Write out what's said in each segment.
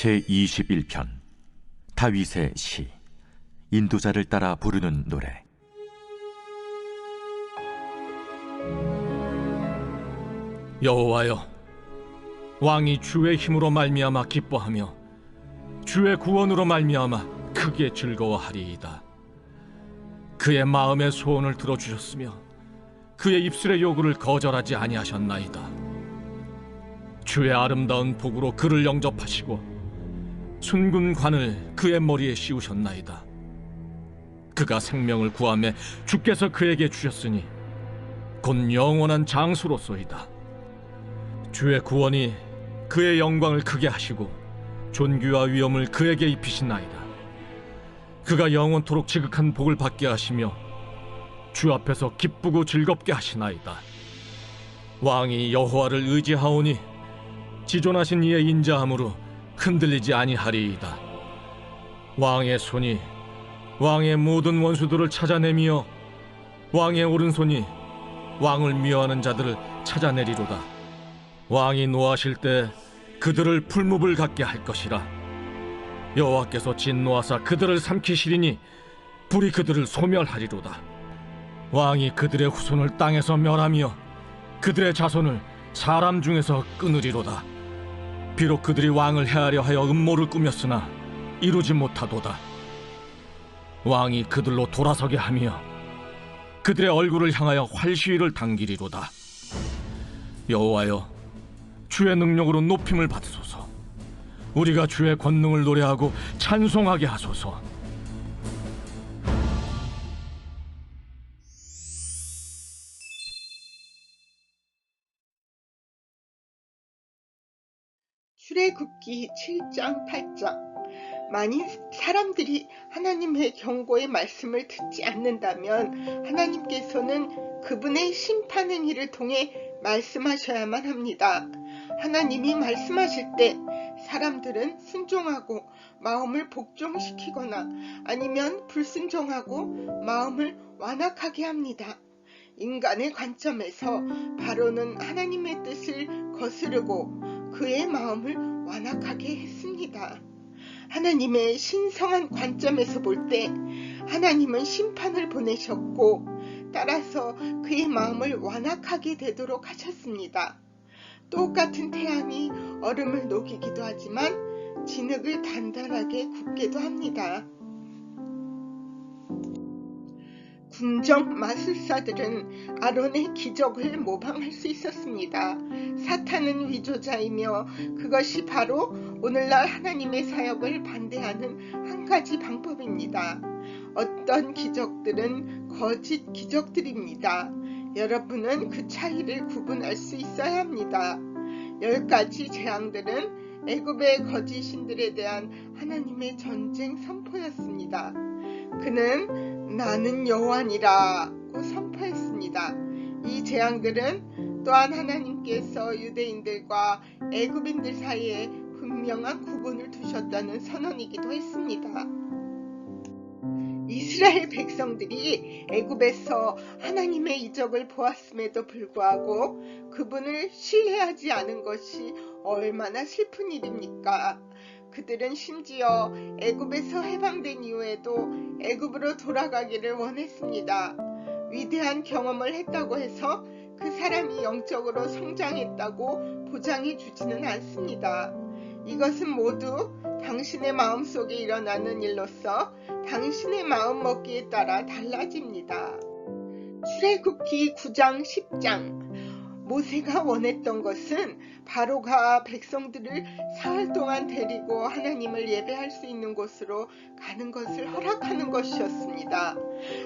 제21편 다윗의 시. 인도자를 따라 부르는 노래. 여호와여, 왕이 주의 힘으로 말미암아 기뻐하며 주의 구원으로 말미암아 크게 즐거워하리이다. 그의 마음의 소원을 들어주셨으며 그의 입술의 요구를 거절하지 아니하셨나이다. 주의 아름다운 복으로 그를 영접하시고 순군 관을 그의 머리에 씌우셨나이다. 그가 생명을 구하매 주께서 그에게 주셨으니 곧 영원한 장수로소이다. 주의 구원이 그의 영광을 크게 하시고 존귀와 위엄을 그에게 입히시나이다. 그가 영원토록 지극한 복을 받게 하시며 주 앞에서 기쁘고 즐겁게 하시나이다. 왕이 여호와를 의지하오니 지존하신 이의 인자함으로 흔들리지 아니하리이다. 왕의 손이 왕의 모든 원수들을 찾아내며 왕의 오른손이 왕을 미워하는 자들을 찾아내리로다. 왕이 노하실 때 그들을 풀무불 같게 할 것이라. 여호와께서 진노하사 그들을 삼키시리니 불이 그들을 소멸하리로다. 왕이 그들의 후손을 땅에서 멸하며 그들의 자손을 사람 중에서 끊으리로다. 비록 그들이 왕을 해하려 하여 음모를 꾸몄으나 이루지 못하도다. 왕이 그들로 돌아서게 하며 그들의 얼굴을 향하여 활시위를 당기리로다. 여호와여, 주의 능력으로 높임을 받으소서. 우리가 주의 권능을 노래하고 찬송하게 하소서. 출애굽기 7장 8장. 만일 사람들이 하나님의 경고의 말씀을 듣지 않는다면 하나님께서는 그분의 심판 행위를 통해 말씀하셔야만 합니다. 하나님이 말씀하실 때 사람들은 순종하고 마음을 복종시키거나 아니면 불순종하고 마음을 완악하게 합니다. 인간의 관점에서 바로는 하나님의 뜻을 거스르고 그의 마음을 완악하게 했습니다. 하나님의 신성한 관점에서 볼 때 하나님은 심판을 보내셨고 따라서 그의 마음을 완악하게 되도록 하셨습니다. 똑같은 태양이 얼음을 녹이기도 하지만 진흙을 단단하게 굽게도 합니다. 궁정 마술사들은 아론의 기적을 모방할 수 있었습니다. 사탄은 위조자이며 그것이 바로 오늘날 하나님의 사역을 반대하는 한 가지 방법입니다. 어떤 기적들은 거짓 기적들입니다. 여러분은 그 차이를 구분할 수 있어야 합니다. 10가지 재앙들은 애굽의 거짓 신들에 대한 하나님의 전쟁 선포였습니다. 그는 나는 여호와니라고 선포했습니다. 이 재앙들은 또한 하나님께서 유대인들과 애굽인들 사이에 분명한 구분을 두셨다는 선언이기도 했습니다. 이스라엘 백성들이 애굽에서 하나님의 이적을 보았음에도 불구하고 그분을 신뢰하지 않은 것이 얼마나 슬픈 일입니까? 그들은 심지어 애굽에서 해방된 이후에도 애굽으로 돌아가기를 원했습니다. 위대한 경험을 했다고 해서 그 사람이 영적으로 성장했다고 보장해 주지는 않습니다. 이것은 모두 당신의 마음속에 일어나는 일로서 당신의 마음먹기에 따라 달라집니다. 출애굽기 9장 10장. 모세가 원했던 것은 바로가 백성들을 사흘 동안 데리고 하나님을 예배할 수 있는 곳으로 가는 것을 허락하는 것이었습니다.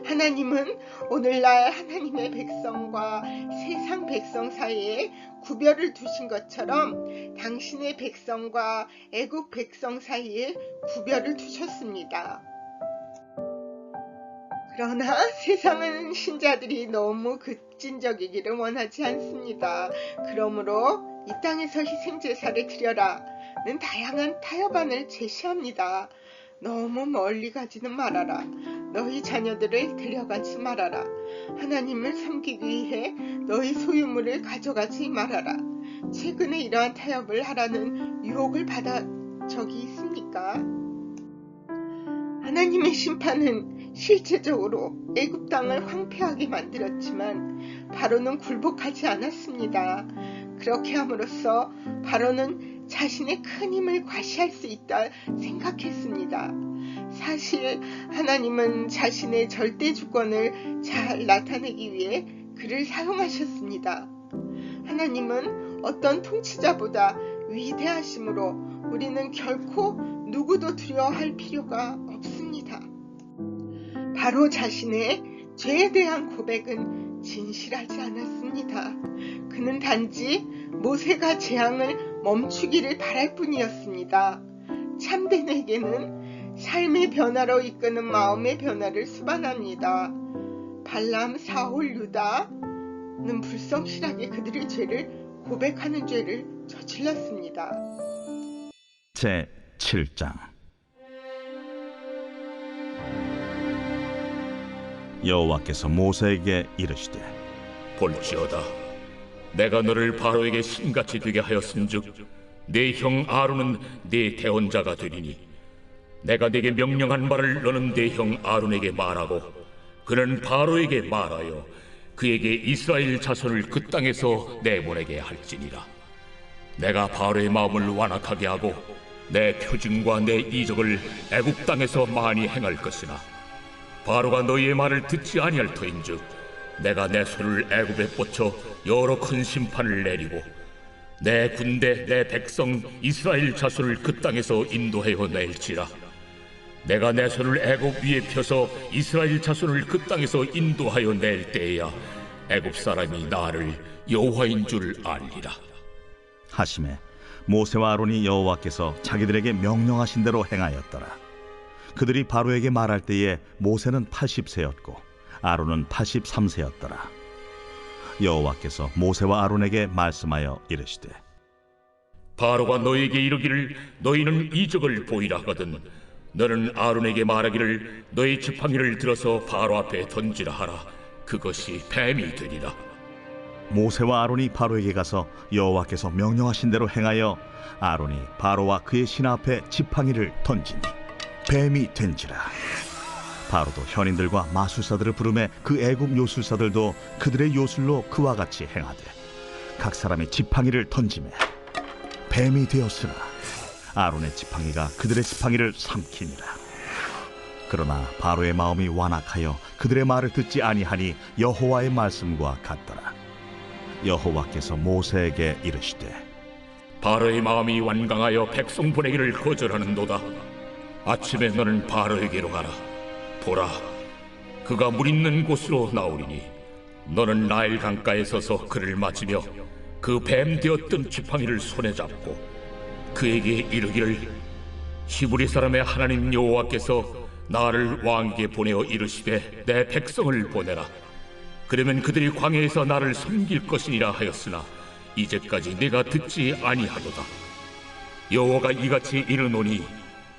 하나님은 오늘날 하나님의 백성과 세상 백성 사이에 구별을 두신 것처럼 당신의 백성과 애국 백성 사이에 구별을 두셨습니다. 그러나 세상은 신자들이 너무 급진적이기를 원하지 않습니다. 그러므로 이 땅에서 희생제사를 드려라는 다양한 타협안을 제시합니다. 너무 멀리 가지는 말아라. 너희 자녀들을 데려가지 말아라. 하나님을 섬기기 위해 너희 소유물을 가져가지 말아라. 최근에 이러한 타협을 하라는 유혹을 받아 적이 있습니까? 하나님의 심판은 실제적으로 애굽 땅을 황폐하게 만들었지만 바로는 굴복하지 않았습니다. 그렇게 함으로써 바로는 자신의 큰 힘을 과시할 수 있다 생각했습니다. 사실 하나님은 자신의 절대 주권을 잘 나타내기 위해 그를 사용하셨습니다. 하나님은 어떤 통치자보다 위대하심으로 우리는 결코 누구도 두려워할 필요가 없습니다. 바로 자신의 죄에 대한 고백은 진실하지 않았습니다. 그는 단지 모세가 재앙을 멈추기를 바랄 뿐이었습니다. 참된 회개는 삶의 변화로 이끄는 마음의 변화를 수반합니다. 발람, 사울, 유다는 불성실하게 그들의 죄를 고백하는 죄를 저질렀습니다. 제 7장. 여호와께서 모세에게 이르시되 볼지어다 내가 너를 바로에게 신같이 되게 하였은즉 네 형 아론은 네 대언자가 되리니 내가 네게 명령한 말을 너는 네 형 아론에게 말하고 그는 바로에게 말하여 그에게 이스라엘 자손을 그 땅에서 내보내게 할지니라. 내가 바로의 마음을 완악하게 하고 내 표징과 내 이적을 애굽 땅에서 많이 행할 것이나 바로가 너희의 말을 듣지 아니할 터인즉 내가 내 손을 애굽에 뻗쳐 여러 큰 심판을 내리고 내 군대 내 백성 이스라엘 자손을 그 땅에서 인도하여 낼지라. 내가 내 손을 애굽 위에 펴서 이스라엘 자손을 그 땅에서 인도하여 낼 때에야 애굽 사람이 나를 여호와인 줄 알리라. 하심에 모세와 아론이 여호와께서 자기들에게 명령하신 대로 행하였더라. 그들이 바로에게 말할 때에 모세는 80세였고 아론은 83세였더라. 여호와께서 모세와 아론에게 말씀하여 이르시되 바로가 너희에게 이르기를 너희는 이적을 보이라 하거든 너는 아론에게 말하기를 너희 지팡이를 들어서 바로 앞에 던지라 하라. 그것이 뱀이 되리라. 모세와 아론이 바로에게 가서 여호와께서 명령하신 대로 행하여 아론이 바로와 그의 신 앞에 지팡이를 던지니 뱀이 된지라. 바로도 현인들과 마술사들을 부르매 그 애굽 요술사들도 그들의 요술로 그와 같이 행하되 각 사람이 지팡이를 던지매 뱀이 되었으나 아론의 지팡이가 그들의 지팡이를 삼키니라. 그러나 바로의 마음이 완악하여 그들의 말을 듣지 아니하니 여호와의 말씀과 같더라. 여호와께서 모세에게 이르시되 바로의 마음이 완강하여 백성 보내기를 거절하는도다. 아침에 너는 바로에게로 가라. 보라, 그가 물 있는 곳으로 나오리니 너는 나일 강가에 서서 그를 맞으며 그 뱀 되었던 지팡이를 손에 잡고 그에게 이르기를 히브리 사람의 하나님 여호와께서 나를 왕에게 보내어 이르시되 내 백성을 보내라. 그러면 그들이 광야에서 나를 섬길 것이니라 하였으나 이제까지 내가 듣지 아니하도다. 여호와가 이같이 이르노니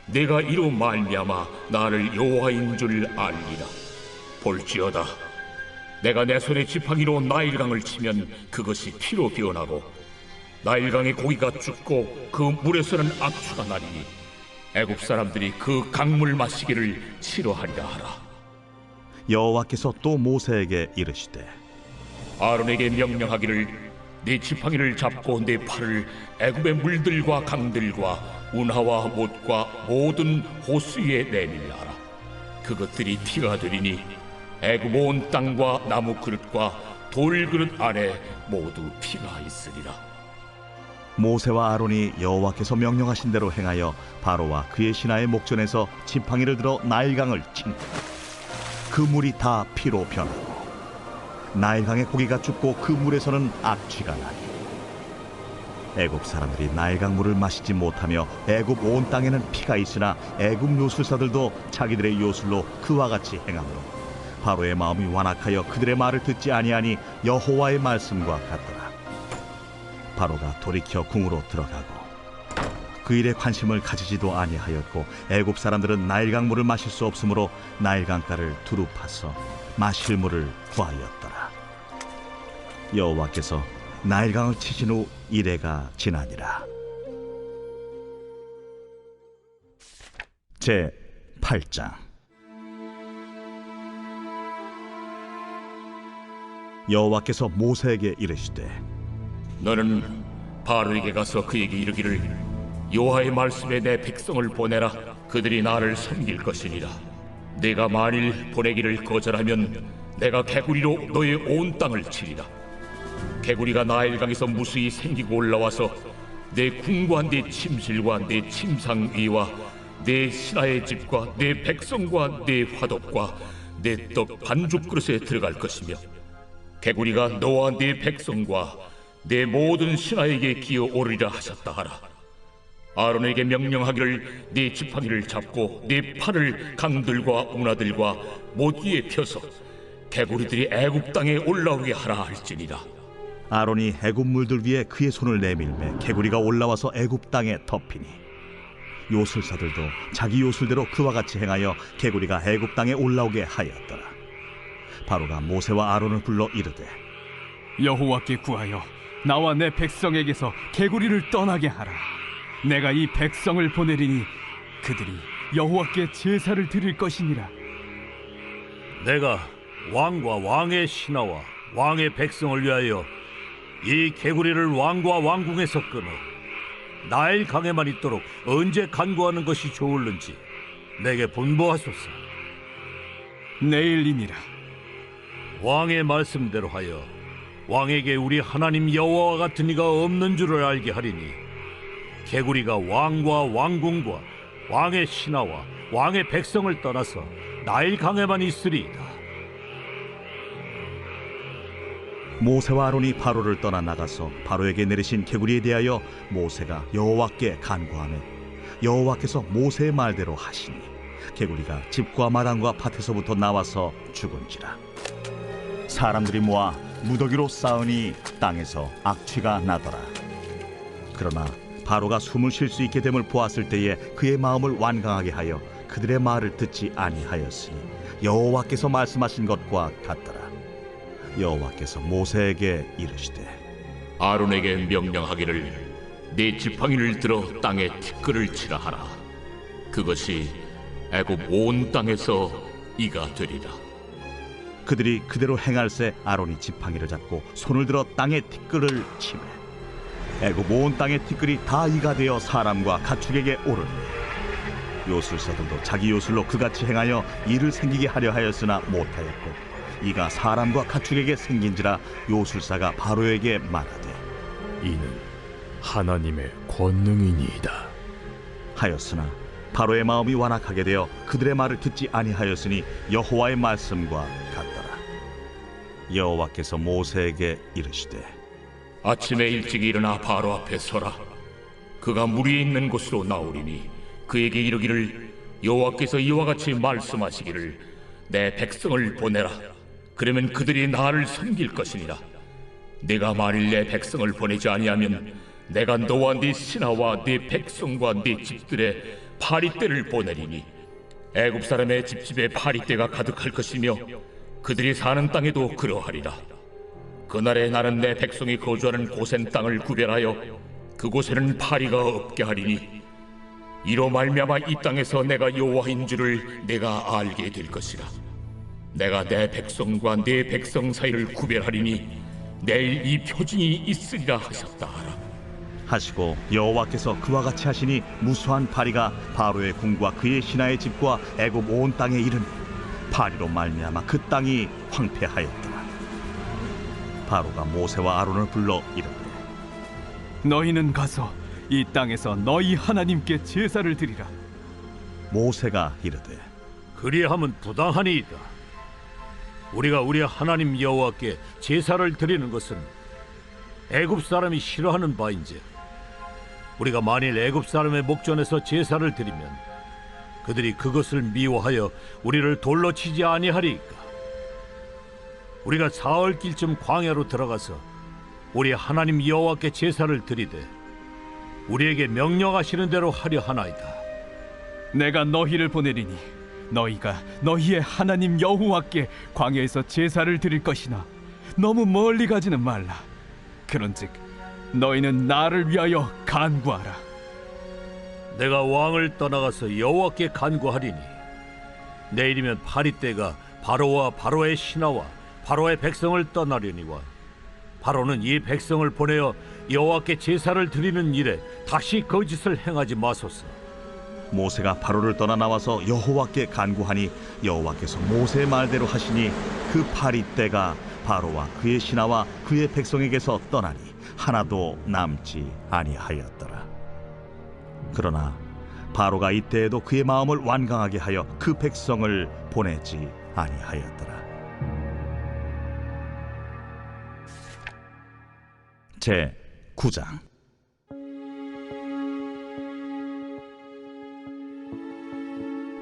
내가 이로 말미암아 나를 여호와인 줄 알리라. 볼지어다 내가 내 손에 지팡이로 나일강을 치면 그것이 피로 변하고 나일강의 고기가 죽고 그 물에서는 악취가 나리니 애굽 사람들이 그 강물 마시기를 싫어하리라 하라. 여호와께서 또 모세에게 이르시되 아론에게 명령하기를 네 지팡이를 잡고 네 팔을 애굽의 물들과 강들과 운하와 못과 모든 호수 위에 내밀라 하라. 그것들이 피가 되리니 애굽 온 땅과 나무 그릇과 돌 그릇 안에 모두 피가 있으리라. 모세와 아론이 여호와께서 명령하신 대로 행하여 바로와 그의 신하의 목전에서 지팡이를 들어 나일강을 친다. 그 물이 다 피로 변하고 나일강의 고기가 죽고 그 물에서는 악취가 나니 애굽 사람들이 나일강 물을 마시지 못하며 애굽 온 땅에는 피가 있으나 애굽 요술사들도 자기들의 요술로 그와 같이 행하므로 바로의 마음이 완악하여 그들의 말을 듣지 아니하니 여호와의 말씀과 같더라. 바로가 돌이켜 궁으로 들어가고 그 일에 관심을 가지지도 아니하였고 애굽 사람들은 나일강 물을 마실 수 없으므로 나일강가를 두루 파서 마실 물을 구하였더라. 여호와께서 나일강을 치신 후 이레가 지나니라. 제 8장. 여호와께서 모세에게 이르시되 너는 바로에게 가서 그에게 이르기를 여호와의 말씀에 내 백성을 보내라. 그들이 나를 섬길 것이니라. 내가 만일 보내기를 거절하면 내가 개구리로 너의 온 땅을 치리라. 개구리가 나일강에서 무수히 생기고 올라와서 내 궁과 내 침실과 내 침상 위와 내 신하의 집과 내 백성과 내 화덕과 내 떡 반죽 그릇에 들어갈 것이며 개구리가 너와 네 백성과 내 모든 신하에게 기어오르리라 하셨다 하라. 아론에게 명령하기를 네 지팡이를 잡고 네 팔을 강들과 운하들과 못 위에 펴서 개구리들이 애굽 땅에 올라오게 하라 할지니라. 아론이 애굽 물들 위에 그의 손을 내밀매 개구리가 올라와서 애굽 땅에 덮이니 요술사들도 자기 요술대로 그와 같이 행하여 개구리가 애굽 땅에 올라오게 하였더라. 바로가 모세와 아론을 불러 이르되 여호와께 구하여 나와 내 백성에게서 개구리를 떠나게 하라. 내가 이 백성을 보내리니 그들이 여호와께 제사를 드릴 것이니라. 내가 왕과 왕의 신하와 왕의 백성을 위하여 이 개구리를 왕과 왕궁에서 끊어 나일 강에만 있도록 언제 간구하는 것이 좋을는지 내게 분부하소서. 내일이니라. 왕의 말씀대로 하여 왕에게 우리 하나님 여호와와 같은 이가 없는 줄을 알게 하리니 개구리가 왕과 왕궁과 왕의 신하와 왕의 백성을 떠나서 나일 강에만 있으리이다. 모세와 아론이 바로를 떠나 나가서 바로에게 내리신 개구리에 대하여 모세가 여호와께 간구하매 여호와께서 모세의 말대로 하시니 개구리가 집과 마당과 밭에서부터 나와서 죽은지라. 사람들이 모아 무더기로 쌓으니 땅에서 악취가 나더라. 그러나 바로가 숨을 쉴 수 있게 됨을 보았을 때에 그의 마음을 완강하게 하여 그들의 말을 듣지 아니하였으니 여호와께서 말씀하신 것과 같더라. 여호와께서 모세에게 이르시되 아론에게 명령하기를 네 지팡이를 들어 땅에 티끌을 치라 하라. 그것이 애굽 온 땅에서 이가 되리라. 그들이 그대로 행할새 아론이 지팡이를 잡고 손을 들어 땅에 티끌을 치매 애굽 온 땅의 티끌이 다 이가 되어 사람과 가축에게 오르니 요술사들도 자기 요술로 그같이 행하여 이를 생기게 하려 하였으나 못하였고 이가 사람과 가축에게 생긴지라 요술사가 바로에게 말하되 이는 하나님의 권능이니이다 하였으나 바로의 마음이 완악하게 되어 그들의 말을 듣지 아니하였으니 여호와의 말씀과 같더라. 여호와께서 모세에게 이르시되 아침에 일찍 일어나 바로 앞에 서라. 그가 물 위에 있는 곳으로 나오리니 그에게 이르기를 여호와께서 이와 같이 말씀하시기를 내 백성을 보내라. 그러면 그들이 나를 섬길 것이니라. 내가 만일 내 백성을 보내지 아니하면 내가 너와 네 신하와 네 백성과 네 집들에 파리떼를 보내리니 애굽 사람의 집집에 파리떼가 가득할 것이며 그들이 사는 땅에도 그러하리라. 그날에 나는 내 백성이 거주하는 고센 땅을 구별하여 그곳에는 파리가 없게 하리니 이로 말미암아 이 땅에서 내가 여호와인 줄을 내가 알게 될 것이라. 내가 내 백성과 네 백성 사이를 구별하리니 내일 이 표징이 있으리라 하셨다 하라. 하시고 여호와께서 그와 같이 하시니 무수한 파리가 바로의 궁과 그의 신하의 집과 애굽 온 땅에 이르니 파리로 말미암아 그 땅이 황폐하였더라. 바로가 모세와 아론을 불러 이르되 너희는 가서 이 땅에서 너희 하나님께 제사를 드리라. 모세가 이르되 그리하면 부당하니이다. 우리가 우리 하나님 여호와께 제사를 드리는 것은 애굽 사람이 싫어하는 바인즉 우리가 만일 애굽 사람의 목전에서 제사를 드리면 그들이 그것을 미워하여 우리를 돌로 치지 아니하리이까. 우리가 사흘길쯤 광야로 들어가서 우리 하나님 여호와께 제사를 드리되 우리에게 명령하시는 대로 하려 하나이다. 내가 너희를 보내리니 너희가 너희의 하나님 여호와께 광야에서 제사를 드릴 것이나 너무 멀리 가지는 말라. 그런즉 너희는 나를 위하여 간구하라. 내가 왕을 떠나가서 여호와께 간구하리니 내일이면 파리떼가 바로와 바로의 신하와 바로의 백성을 떠나려니와 바로는 이 백성을 보내어 여호와께 제사를 드리는 일에 다시 거짓을 행하지 마소서. 모세가 바로를 떠나 나와서 여호와께 간구하니 여호와께서 모세의 말대로 하시니 그 파리떼가 바로와 그의 신하와 그의 백성에게서 떠나니 하나도 남지 아니하였더라. 그러나 바로가 이때에도 그의 마음을 완강하게 하여 그 백성을 보내지 아니하였더라. 제 9장.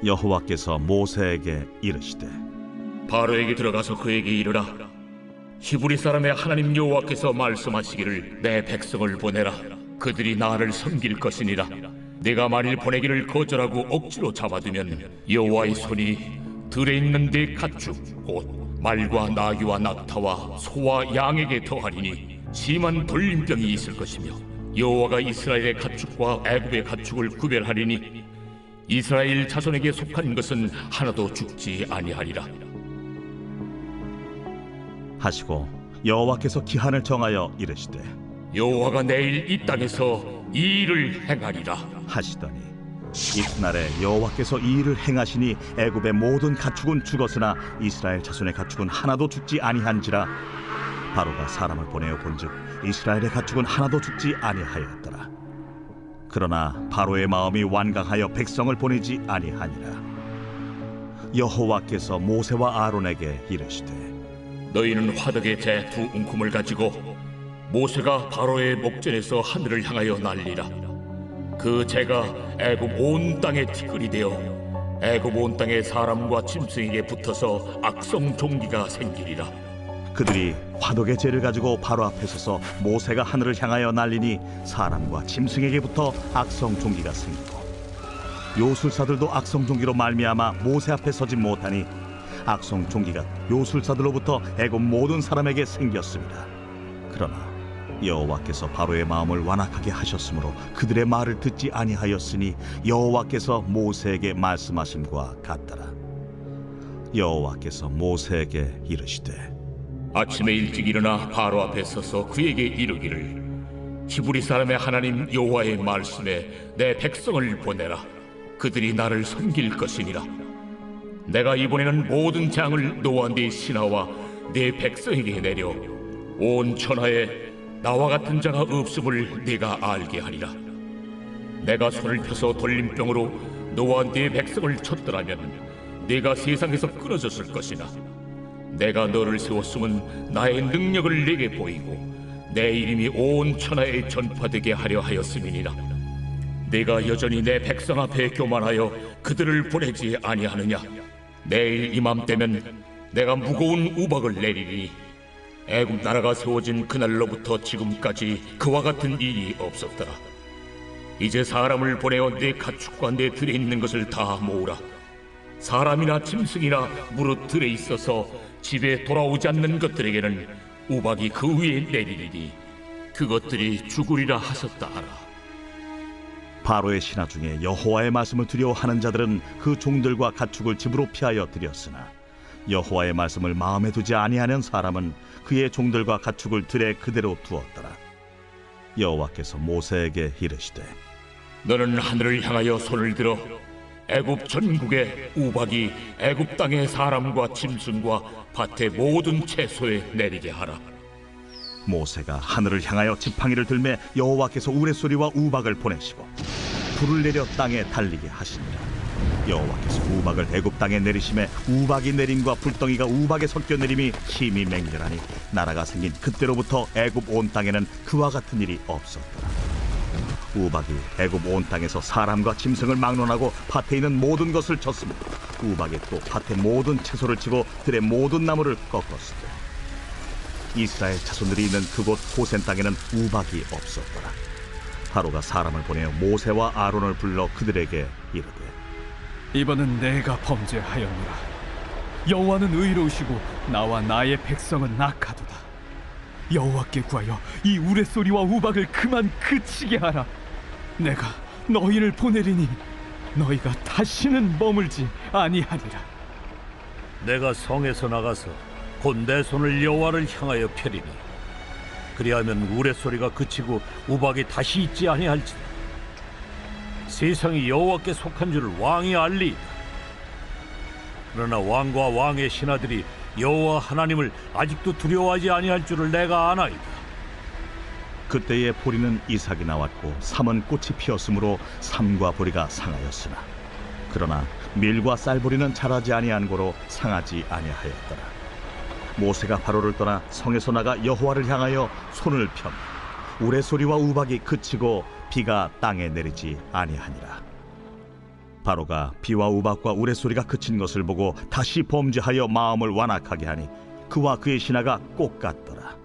여호와께서 모세에게 이르시되 바로에게 들어가서 그에게 이르라. 히브리 사람의 하나님 여호와께서 말씀하시기를 내 백성을 보내라. 그들이 나를 섬길 것이니라. 내가 만일 보내기를 거절하고 억지로 잡아두면 여호와의 손이 들에 있는 네 가축 곧 말과 나귀와 낙타와 소와 양에게 더하리니 심한 돌림병이 있을 것이며 여호와가 이스라엘의 가축과 애굽의 가축을 구별하리니 이스라엘 자손에게 속한 것은 하나도 죽지 아니하리라 하시고 여호와께서 기한을 정하여 이르시되 여호와가 내일 이 땅에서 이 일을 행하리라 하시더니 이튿날에 여호와께서 이 일을 행하시니 애굽의 모든 가축은 죽었으나 이스라엘 자손의 가축은 하나도 죽지 아니한지라. 바로가 사람을 보내어 본즉 이스라엘의 가축은 하나도 죽지 아니하였더라. 그러나 바로의 마음이 완강하여 백성을 보내지 아니하니라. 여호와께서 모세와 아론에게 이르시되 너희는 화덕의 재 두 움큼을 가지고 모세가 바로의 목전에서 하늘을 향하여 날리라. 그 재가 애굽 온 땅에 티끌이 되어 애굽 온 땅의 사람과 짐승에게 붙어서 악성 종기가 생기리라. 그들이 화덕의 재를 가지고 바로 앞에 서서 모세가 하늘을 향하여 날리니 사람과 짐승에게 붙어 악성 종기가 생기고 요술사들도 악성 종기로 말미암아 모세 앞에 서지 못하니 악성 종기가 요술사들로부터 애굽 모든 사람에게 생겼습니다. 그러나 여호와께서 바로의 마음을 완악하게 하셨으므로 그들의 말을 듣지 아니하였으니 여호와께서 모세에게 말씀하심과 같더라. 여호와께서 모세에게 이르시되 아침에 일찍 일어나 바로 앞에 서서 그에게 이르기를 히브리 사람의 하나님 여호와의 말씀에 내 백성을 보내라. 그들이 나를 섬길 것이니라. 내가 이번에는 모든 재앙을 너와 네 신하와 네 백성에게 내려 온 천하에 나와 같은 자가 없음을 네가 알게 하리라. 내가 손을 펴서 돌림병으로 너와 네 백성을 쳤더라면 네가 세상에서 끊어졌을 것이나 내가 너를 세웠음은 나의 능력을 네게 보이고 내 이름이 온 천하에 전파되게 하려 하였음이니라. 네가 여전히 내 백성 앞에 교만하여 그들을 보내지 아니하느냐. 내일 이맘때면 내가 무거운 우박을 내리리니 애굽 나라가 세워진 그날로부터 지금까지 그와 같은 일이 없었더라. 이제 사람을 보내어 내 가축과 내 들에 있는 것을 다 모으라. 사람이나 짐승이나 무릇 들에 있어서 집에 돌아오지 않는 것들에게는 우박이 그 위에 내리리니 그것들이 죽으리라 하셨다 하라. 바로의 신하 중에 여호와의 말씀을 두려워하는 자들은 그 종들과 가축을 집으로 피하여 들였으나 여호와의 말씀을 마음에 두지 아니하는 사람은 그의 종들과 가축을 들에 그대로 두었더라. 여호와께서 모세에게 이르시되 너는 하늘을 향하여 손을 들어 애굽 전국에 우박이 애굽 땅의 사람과 짐승과 밭의 모든 채소에 내리게 하라. 모세가 하늘을 향하여 지팡이를 들매 여호와께서 우레소리와 우박을 보내시고 불을 내려 땅에 달리게 하시니라. 여호와께서 우박을 애굽 땅에 내리심에 우박이 내림과 불덩이가 우박에 섞여 내림이 힘이 맹렬하니 나라가 생긴 그때로부터 애굽 온 땅에는 그와 같은 일이 없었더라. 우박이 애굽 온 땅에서 사람과 짐승을 막론하고 밭에 있는 모든 것을 쳤으므로 우박이 또 밭의 모든 채소를 치고 들의 모든 나무를 꺾었을 때 이스라엘 자손들이 있는 그곳 고센 땅에는 우박이 없었더라. 바로가 사람을 보내어 모세와 아론을 불러 그들에게 이르되 이번은 내가 범죄하였노라. 여호와는 의로우시고 나와 나의 백성은 악하도다. 여호와께 구하여 이 우레소리와 우박을 그만 그치게 하라. 내가 너희를 보내리니 너희가 다시는 머물지 아니하리라. 내가 성에서 나가서 곧 내 손을 여호와를 향하여 펴리니 그리하면 우레소리가 그치고 우박이 다시 있지 아니할지니 세상이 여호와께 속한 줄을 왕이 알리이다. 그러나 왕과 왕의 신하들이 여호와 하나님을 아직도 두려워하지 아니할 줄을 내가 아나이다. 그때에 보리는 이삭이 나왔고 삼은 꽃이 피었으므로 삼과 보리가 상하였으나 그러나 밀과 쌀보리는 자라지 아니한 고로 상하지 아니하였더라. 모세가 바로를 떠나 성에서 나가 여호와를 향하여 손을 편 우레소리와 우박이 그치고 비가 땅에 내리지 아니하니라. 바로가 비와 우박과 우레소리가 그친 것을 보고 다시 범죄하여 마음을 완악하게 하니 그와 그의 신하가 꼭 같더라.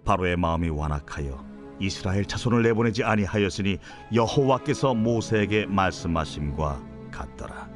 바로의 마음이 완악하여 이스라엘 자손을 내보내지 아니하였으니 여호와께서 모세에게 말씀하심과 같더라.